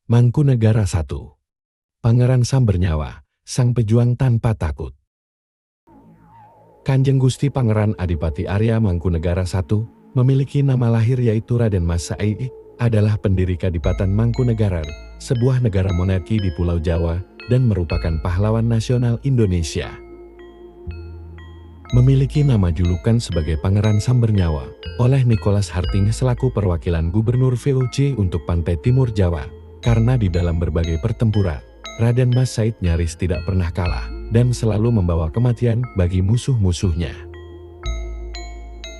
Mangkunegara I. Pangeran Sambernyawa, sang pejuang tanpa takut. Kanjeng Gusti Pangeran Adipati Arya Mangkunegara I memiliki nama lahir yaitu Raden Mas Said, adalah pendiri Kadipatan Mangkunegara, sebuah negara monarki di Pulau Jawa dan merupakan pahlawan nasional Indonesia. Memiliki nama julukan sebagai Pangeran Sambernyawa oleh Nicholas Harting selaku perwakilan Gubernur VOC untuk Pantai Timur Jawa, karena di dalam berbagai pertempuran, Raden Mas Said nyaris tidak pernah kalah dan selalu membawa kematian bagi musuh-musuhnya.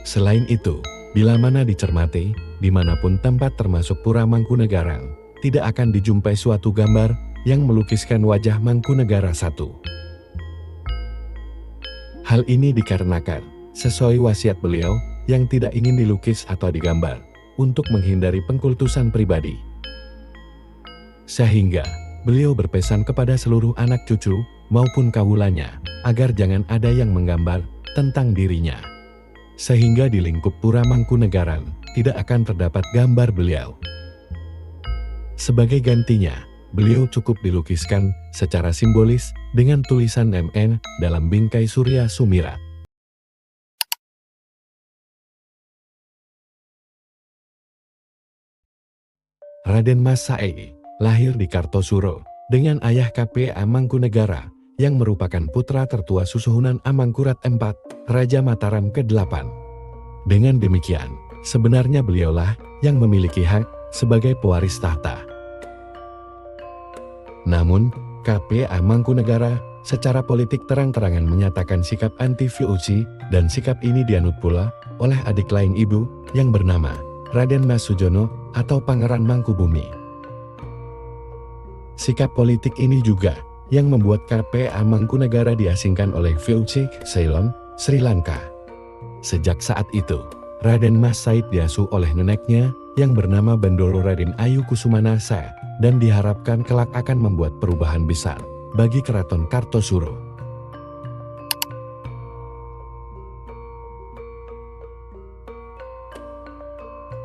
Selain itu, bila mana dicermati, dimanapun tempat termasuk Pura Mangkunegara, tidak akan dijumpai suatu gambar yang melukiskan wajah Mangkunegara I. Hal ini dikarenakan, sesuai wasiat beliau, yang tidak ingin dilukis atau digambar, untuk menghindari pengkultusan pribadi. Sehingga, beliau berpesan kepada seluruh anak cucu, maupun kawulanya, agar jangan ada yang menggambar tentang dirinya. Sehingga di lingkup Pura Mangkunegara, tidak akan terdapat gambar beliau. Sebagai gantinya, beliau cukup dilukiskan secara simbolis dengan tulisan MN dalam bingkai Surya Sumirat. Raden Mas Said lahir di Kartosuro dengan ayah KPA Mangkunegara yang merupakan putra tertua Susuhunan Amangkurat IV, Raja Mataram ke-8. Dengan demikian, sebenarnya beliaulah yang memiliki hak sebagai pewaris tahta. Namun, KPA Mangkunegara secara politik terang-terangan menyatakan sikap anti-VOC dan sikap ini dianut pula oleh adik lain ibu yang bernama Raden Mas Sujono atau Pangeran Mangkubumi. Sikap politik ini juga yang membuat KPA Mangkunegara diasingkan oleh VOC Ceylon, Sri Lanka. Sejak saat itu, Raden Mas Said diasuh oleh neneknya yang bernama Bandoro Raden Ayu Kusumanasa dan diharapkan kelak akan membuat perubahan besar bagi Keraton Kartosuro.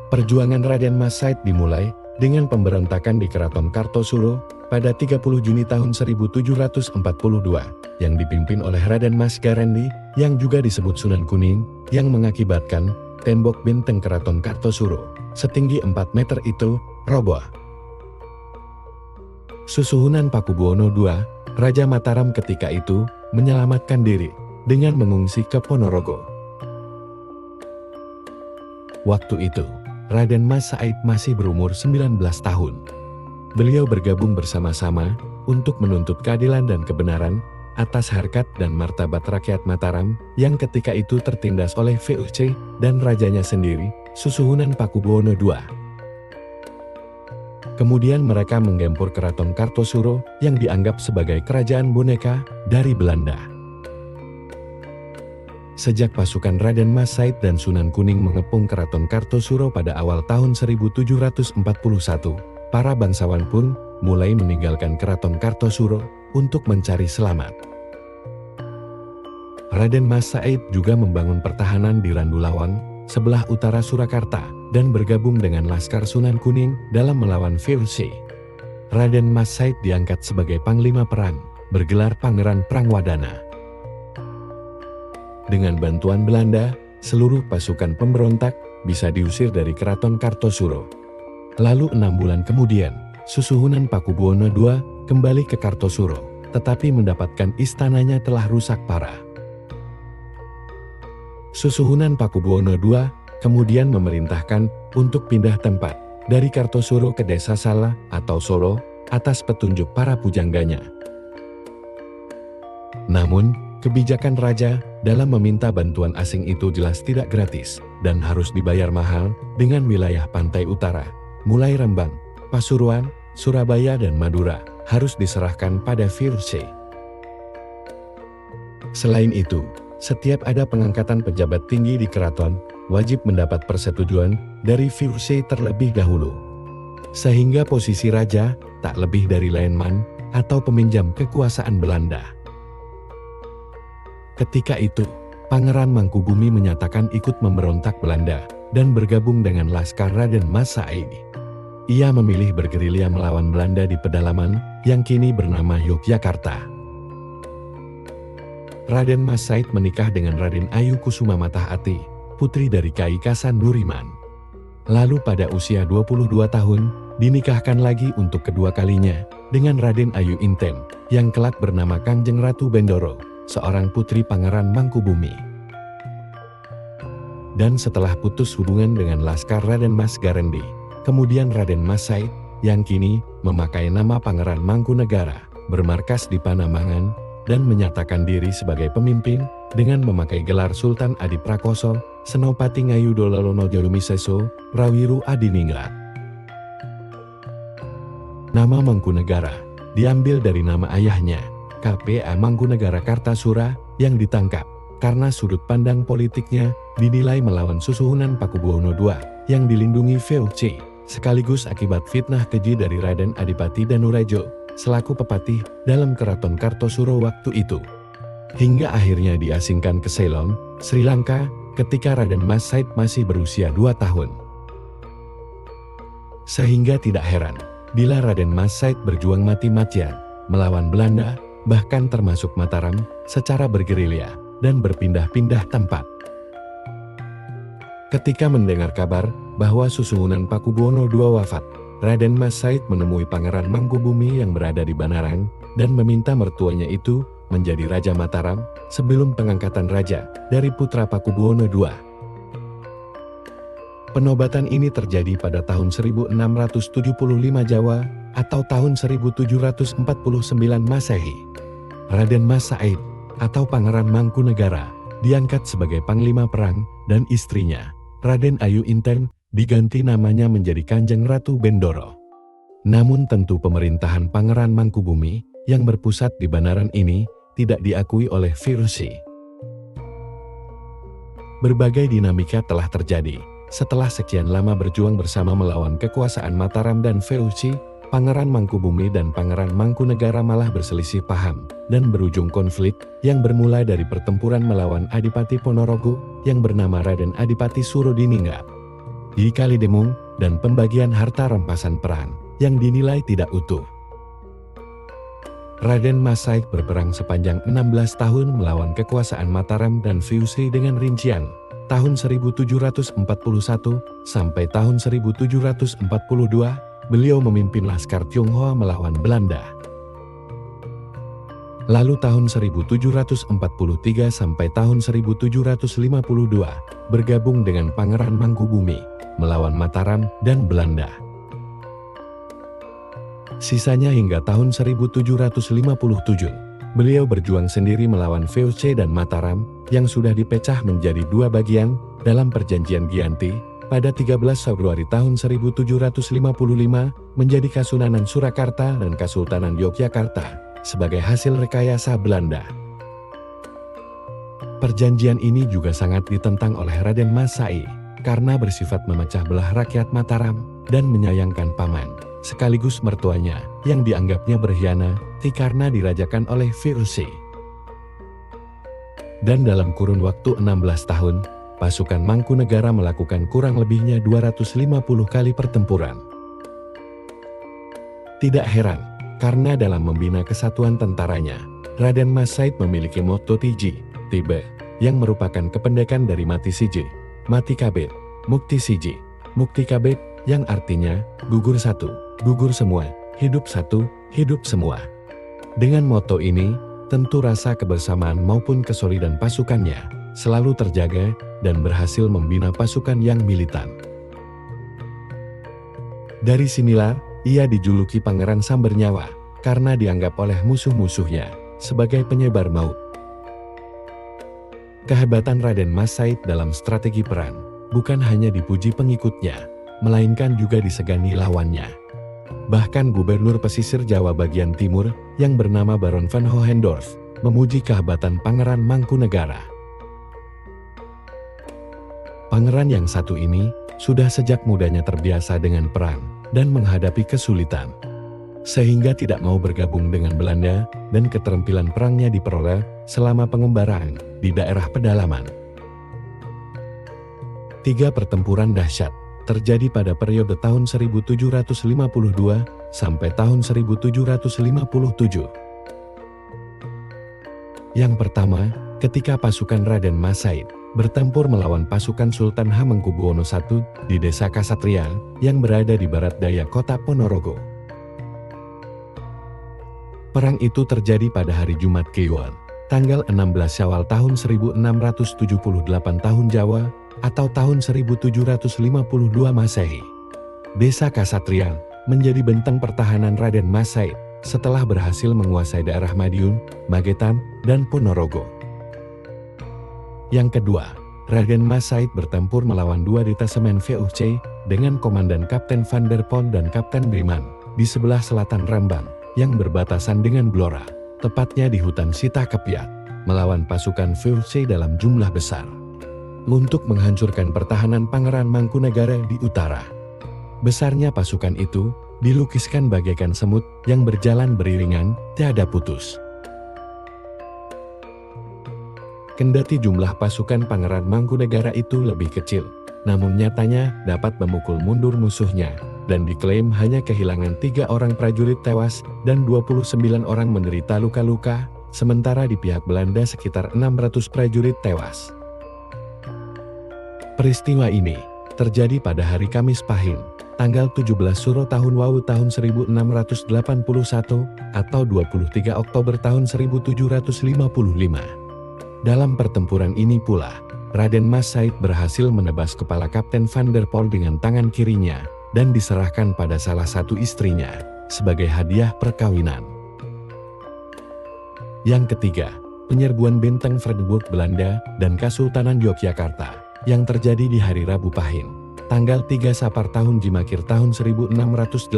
Perjuangan Raden Mas Said dimulai dengan pemberontakan di Keraton Kartosuro pada 30 Juni tahun 1742 yang dipimpin oleh Raden Mas Garendi yang juga disebut Sunan Kuning, yang mengakibatkan tembok benteng Keraton Kartosuro setinggi 4 meter itu roboh. Susuhunan Pakubuwono II, Raja Mataram ketika itu, menyelamatkan diri dengan mengungsi ke Ponorogo. Waktu itu, Raden Mas Said masih berumur 19 tahun. Beliau bergabung bersama-sama untuk menuntut keadilan dan kebenaran atas harkat dan martabat rakyat Mataram yang ketika itu tertindas oleh VOC dan rajanya sendiri, Susuhunan Pakubuwono II. Kemudian mereka menggempur Keraton Kartosuro yang dianggap sebagai kerajaan boneka dari Belanda. Sejak pasukan Raden Mas Said dan Sunan Kuning mengepung Keraton Kartosuro pada awal tahun 1741, para bangsawan pun mulai meninggalkan Keraton Kartosuro untuk mencari selamat. Raden Mas Said juga membangun pertahanan di Randulawang, sebelah utara Surakarta, dan bergabung dengan Laskar Sunan Kuning dalam melawan VOC. Raden Mas Said diangkat sebagai panglima perang, bergelar Pangeran Prangwadana. Dengan bantuan Belanda, seluruh pasukan pemberontak bisa diusir dari Keraton Kartosuro. Lalu 6 bulan kemudian, Susuhunan Pakubuwono II kembali ke Kartosuro, tetapi mendapatkan istananya telah rusak parah. Susuhunan Pakubuwono II kemudian memerintahkan untuk pindah tempat dari Kartosuro ke Desa Sala atau Solo atas petunjuk para pujangganya. Namun, kebijakan raja dalam meminta bantuan asing itu jelas tidak gratis dan harus dibayar mahal dengan wilayah pantai utara, mulai Rembang, Pasuruan, Surabaya dan Madura, harus diserahkan pada VOC. Selain itu, setiap ada pengangkatan pejabat tinggi di keraton, wajib mendapat persetujuan dari VOC terlebih dahulu. Sehingga posisi raja tak lebih dari landman atau peminjam kekuasaan Belanda. Ketika itu, Pangeran Mangkubumi menyatakan ikut memberontak Belanda dan bergabung dengan Laskar Raden Mas Said. ia memilih bergerilya melawan Belanda di pedalaman yang kini bernama Yogyakarta. Raden Mas Said menikah dengan Raden Ayu Kusuma Matahati, putri dari Kai Kasan Nuriman. Lalu pada usia 22 tahun, dinikahkan lagi untuk kedua kalinya dengan Raden Ayu Inten, yang kelak bernama Kangjeng Ratu Bendoro, seorang putri Pangeran Mangkubumi. Dan setelah putus hubungan dengan Laskar Raden Mas Garendi, kemudian Raden Mas Said, yang kini memakai nama Pangeran Mangkunegara, bermarkas di Panembahan, dan menyatakan diri sebagai pemimpin dengan memakai gelar Sultan Adiprakoso, Senopati Ngayudolalono Jarumiseso, Rawiru Adiningrat. Nama Mangkunegara diambil dari nama ayahnya, KPA Mangkunegara Kartasura, yang ditangkap karena sudut pandang politiknya dinilai melawan Susuhunan Pakubuwono II yang dilindungi VOC, sekaligus akibat fitnah keji dari Raden Adipati Danurejo selaku pepatih dalam Keraton Kartosuro waktu itu. Hingga akhirnya diasingkan ke Ceylon, Sri Lanka, ketika Raden Mas Said masih berusia 2 tahun. Sehingga tidak heran bila Raden Mas Said berjuang mati-matian melawan Belanda, bahkan termasuk Mataram, secara bergerilya dan berpindah-pindah tempat. Ketika mendengar kabar bahwa Susuhunan Pakubuwono II wafat, Raden Mas Said menemui Pangeran Mangkubumi yang berada di Banarang dan meminta mertuanya itu menjadi Raja Mataram sebelum pengangkatan raja dari putra Pakubuwono II. Penobatan ini terjadi pada tahun 1675 Jawa atau tahun 1749 Masehi. Raden Mas Said atau Pangeran Mangkunegara diangkat sebagai Panglima Perang dan istrinya, Raden Ayu Inten, diganti namanya menjadi Kanjeng Ratu Bendoro. Namun tentu pemerintahan Pangeran Mangkubumi yang berpusat di Banarang ini tidak diakui oleh VOC. Berbagai dinamika telah terjadi. Setelah sekian lama berjuang bersama melawan kekuasaan Mataram dan VOC, Pangeran Mangkubumi dan Pangeran Mangkunegara malah berselisih paham dan berujung konflik yang bermula dari pertempuran melawan Adipati Ponorogo yang bernama Raden Adipati Surodiningrat di Kalidemung, dan pembagian harta rampasan perang yang dinilai tidak utuh. Raden Mas Said berperang sepanjang 16 tahun melawan kekuasaan Mataram dan VOC dengan rincian tahun 1741 sampai tahun 1742 beliau memimpin Laskar Tionghoa melawan Belanda. Lalu tahun 1743 sampai tahun 1752 bergabung dengan Pangeran Mangkubumi melawan Mataram dan Belanda. Sisanya hingga tahun 1757, beliau berjuang sendiri melawan VOC dan Mataram yang sudah dipecah menjadi 2 bagian dalam Perjanjian Giyanti pada 13 Februari tahun 1755 menjadi Kasunanan Surakarta dan Kesultanan Yogyakarta sebagai hasil rekayasa Belanda. Perjanjian ini juga sangat ditentang oleh Raden Mas Said karena bersifat memecah belah rakyat Mataram dan menyayangkan paman, sekaligus mertuanya yang dianggapnya berkhianati karena dirajakan oleh VOC. Dan dalam kurun waktu 16 tahun, pasukan Mangkunegara melakukan kurang lebihnya 250 kali pertempuran. Tidak heran, karena dalam membina kesatuan tentaranya, Raden Mas Said memiliki motto Tiji, Tibe, yang merupakan kependekan dari Mati Siji, Mati Kabeh, Mukti Siji, Mukti Kabeh, yang artinya, gugur satu, gugur semua, hidup satu, hidup semua. Dengan motto ini, tentu rasa kebersamaan maupun kesolidan pasukannya selalu terjaga dan berhasil membina pasukan yang militan. Dari sinilah, ia dijuluki Pangeran Sambernyawa karena dianggap oleh musuh-musuhnya sebagai penyebar maut. Kehebatan Raden Mas Said dalam strategi perang bukan hanya dipuji pengikutnya, melainkan juga disegani lawannya. Bahkan Gubernur Pesisir Jawa bagian timur yang bernama Baron van Hohendorf memuji kehebatan Pangeran Mangkunegara. Pangeran yang satu ini sudah sejak mudanya terbiasa dengan perang dan menghadapi kesulitan, sehingga tidak mau bergabung dengan Belanda dan keterampilan perangnya diperoleh selama pengembaraan di daerah pedalaman. 3 pertempuran dahsyat terjadi pada periode tahun 1752 sampai tahun 1757. Yang pertama, ketika pasukan Raden Mas Said bertempur melawan pasukan Sultan Hamengkubuwono I di desa Kasatria yang berada di barat daya kota Ponorogo. Perang itu terjadi pada hari Jumat Kliwon, tanggal 16 Syawal tahun 1678 tahun Jawa atau tahun 1752 Masehi. Desa Kasatria menjadi benteng pertahanan Raden Mas Said setelah berhasil menguasai daerah Madiun, Magetan, dan Ponorogo. Yang kedua, Raden Mas Said bertempur melawan dua detasemen VOC dengan Komandan Kapten Van der Pol dan Kapten Briman di sebelah selatan Rembang yang berbatasan dengan Blora, tepatnya di hutan Sita-Kepiat, melawan pasukan VOC dalam jumlah besar untuk menghancurkan pertahanan Pangeran Mangkunegara di utara. Besarnya pasukan itu dilukiskan bagaikan semut yang berjalan beriringan, tiada putus. Kendati jumlah pasukan Pangeran Mangkunegara itu lebih kecil, namun nyatanya dapat memukul mundur musuhnya, dan diklaim hanya kehilangan 3 orang prajurit tewas dan 29 orang menderita luka-luka, sementara di pihak Belanda sekitar 600 prajurit tewas. Peristiwa ini terjadi pada hari Kamis Pahing, tanggal 17 Suro tahun Wawu tahun 1681 atau 23 Oktober tahun 1755. Dalam pertempuran ini pula, Raden Mas Said berhasil menebas kepala Kapten Van der Pol dengan tangan kirinya dan diserahkan pada salah satu istrinya sebagai hadiah perkawinan. Yang ketiga, penyerbuan benteng Vredenburg Belanda dan Kesultanan Yogyakarta yang terjadi di hari Rabu Pahing, tanggal 3 Sapar tahun Jimakir tahun 1682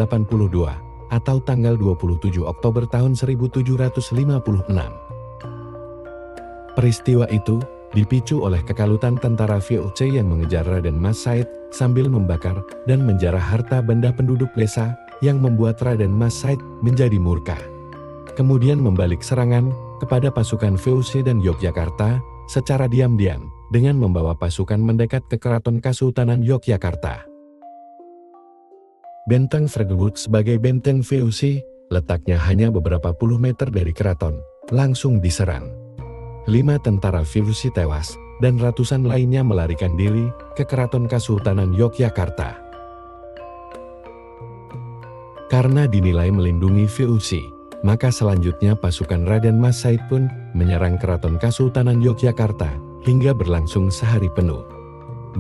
atau tanggal 27 Oktober tahun 1756. Peristiwa itu dipicu oleh kekalutan tentara VOC yang mengejar Raden Mas Said sambil membakar dan menjarah harta benda penduduk desa yang membuat Raden Mas Said menjadi murka. Kemudian membalik serangan kepada pasukan VOC dan Yogyakarta secara diam-diam dengan membawa pasukan mendekat ke Keraton Kesultanan Yogyakarta. Benteng Vredenburg sebagai benteng VOC letaknya hanya beberapa puluh meter dari keraton, langsung diserang. 5 tentara VOC tewas, dan ratusan lainnya melarikan diri ke Keraton Kesultanan Yogyakarta. Karena dinilai melindungi VOC, maka selanjutnya pasukan Raden Mas Said pun menyerang Keraton Kesultanan Yogyakarta hingga berlangsung sehari penuh.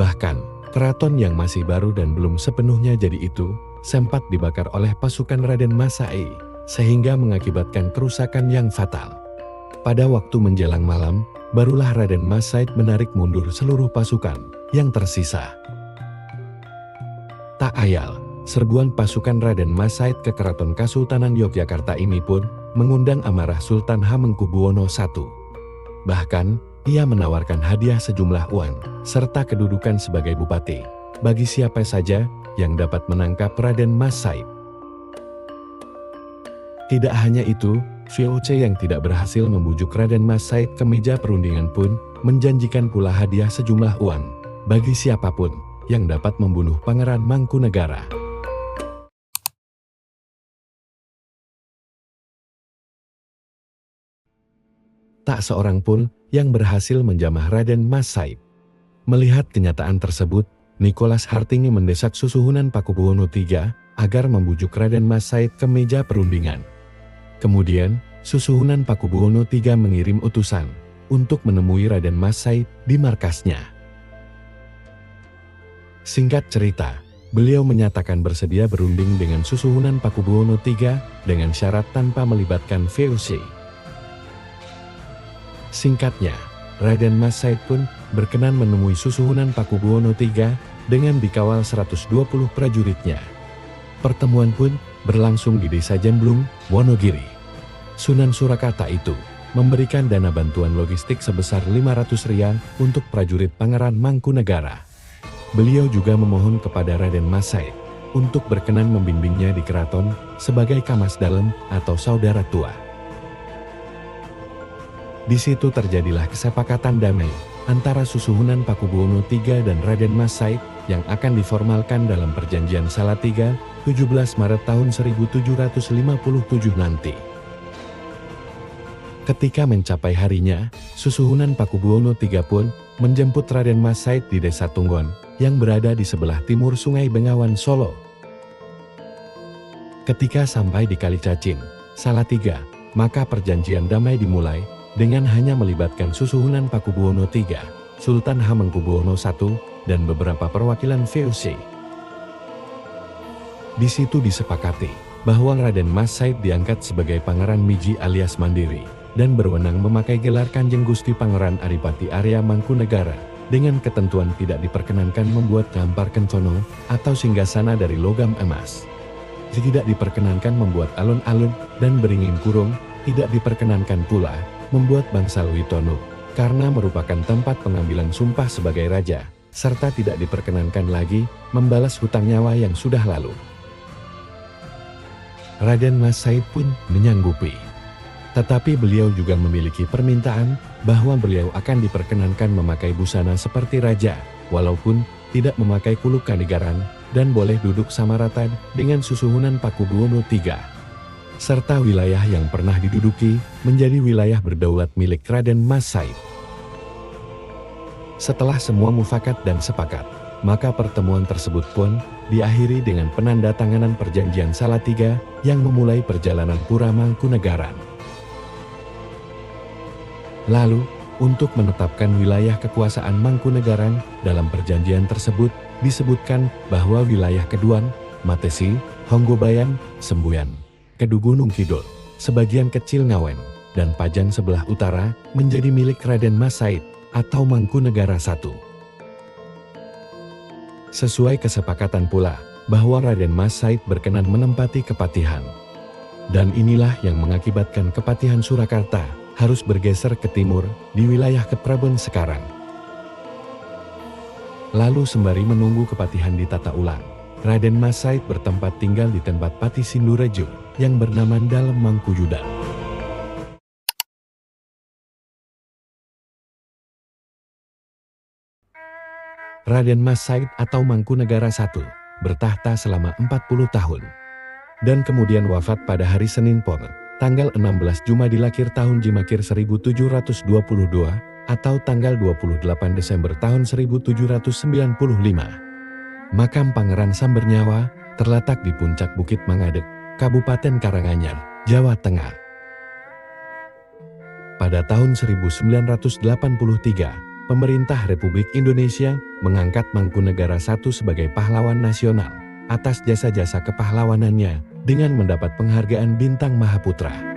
Bahkan, keraton yang masih baru dan belum sepenuhnya jadi itu, sempat dibakar oleh pasukan Raden Mas Said, sehingga mengakibatkan kerusakan yang fatal. Pada waktu menjelang malam, barulah Raden Mas Said menarik mundur seluruh pasukan yang tersisa. Tak ayal, serbuan pasukan Raden Mas Said ke Keraton Kesultanan Yogyakarta ini pun mengundang amarah Sultan Hamengkubuwono I. Bahkan, ia menawarkan hadiah sejumlah uang, serta kedudukan sebagai bupati, bagi siapa saja yang dapat menangkap Raden Mas Said. Tidak hanya itu, VOC yang tidak berhasil membujuk Raden Mas Said ke meja perundingan pun menjanjikan pula hadiah sejumlah uang bagi siapapun yang dapat membunuh Pangeran Mangkunegara. Tak seorang pun yang berhasil menjamah Raden Mas Said. Melihat kenyataan tersebut, Nicholas Hartingi mendesak Susuhunan Pakubuwono III agar membujuk Raden Mas Said ke meja perundingan. Kemudian, Susuhunan Pakubuwono III mengirim utusan untuk menemui Raden Mas Said di markasnya. Singkat cerita, beliau menyatakan bersedia berunding dengan Susuhunan Pakubuwono III dengan syarat tanpa melibatkan VOC. Singkatnya, Raden Mas Said pun berkenan menemui Susuhunan Pakubuwono III dengan dikawal 120 prajuritnya. Pertemuan pun berlangsung di Desa Jemblung, Wonogiri. Sunan Surakarta itu memberikan dana bantuan logistik sebesar 500 rial untuk prajurit Pangeran Mangkunegara. Beliau juga memohon kepada Raden Mas Said untuk berkenan membimbingnya di keraton sebagai kamas dalem atau saudara tua. Di situ terjadilah kesepakatan damai antara Susuhunan Pakubuwono III dan Raden Mas Said yang akan diformalkan dalam Perjanjian Salatiga 17 Maret tahun 1757 nanti. Ketika mencapai harinya, Susuhunan Pakubuwono III pun menjemput Raden Mas Said di Desa Tunggon yang berada di sebelah timur Sungai Bengawan Solo. Ketika sampai di Kalicacing, Salatiga, maka perjanjian damai dimulai dengan hanya melibatkan Susuhunan Pakubuwono III, Sultan Hamengkubuwono I, dan beberapa perwakilan VOC. Di situ disepakati bahwa Raden Mas Said diangkat sebagai Pangeran Miji alias Mandiri dan berwenang memakai gelar Kanjeng Gusti Pangeran Adipati Arya Mangkunegara dengan ketentuan tidak diperkenankan membuat gampar kencono atau singgasana dari logam emas. Tidak diperkenankan membuat alun-alun dan beringin kurung, tidak diperkenankan pula membuat bangsal witono karena merupakan tempat pengambilan sumpah sebagai raja, serta tidak diperkenankan lagi membalas hutang nyawa yang sudah lalu. Raden Mas Said pun menyanggupi. Tetapi beliau juga memiliki permintaan bahwa beliau akan diperkenankan memakai busana seperti raja, walaupun tidak memakai kuluk kanigaran, dan boleh duduk sama rata dengan Susuhunan Pakubuwono III. Serta wilayah yang pernah diduduki menjadi wilayah berdaulat milik Raden Mas Said. Setelah semua mufakat dan sepakat, maka pertemuan tersebut pun diakhiri dengan penandatanganan Perjanjian Salatiga yang memulai perjalanan Pura Mangkunegaran. Lalu, untuk menetapkan wilayah kekuasaan Mangkunegaran dalam perjanjian tersebut, disebutkan bahwa wilayah Keduan, Matesi, Honggobayan, Sembuyan, Kedu Gunung Kidul, sebagian kecil Ngawen, dan Pajang sebelah utara menjadi milik Raden Mas Said atau Mangkunegara I. Sesuai kesepakatan pula bahwa Raden Mas Said berkenan menempati Kepatihan. Dan inilah yang mengakibatkan Kepatihan Surakarta harus bergeser ke timur di wilayah Kepraben sekarang. Lalu sembari menunggu Kepatihan ditata ulang, Raden Mas Said bertempat tinggal di tempat Pati Sindurejo yang bernama Dalem Mangkuyudan. Raden Mas Said atau Mangkunegara I bertahta selama 40 tahun dan kemudian wafat pada hari Senin Pon, tanggal 16 Jumadilakir tahun Jimakir 1722 atau tanggal 28 Desember tahun 1795. Makam Pangeran Sambernyawa terletak di puncak Bukit Mangadek, Kabupaten Karanganyar, Jawa Tengah. Pada tahun 1983, pemerintah Republik Indonesia mengangkat Mangkunegara I sebagai pahlawan nasional atas jasa-jasa kepahlawanannya dengan mendapat penghargaan Bintang Mahaputra.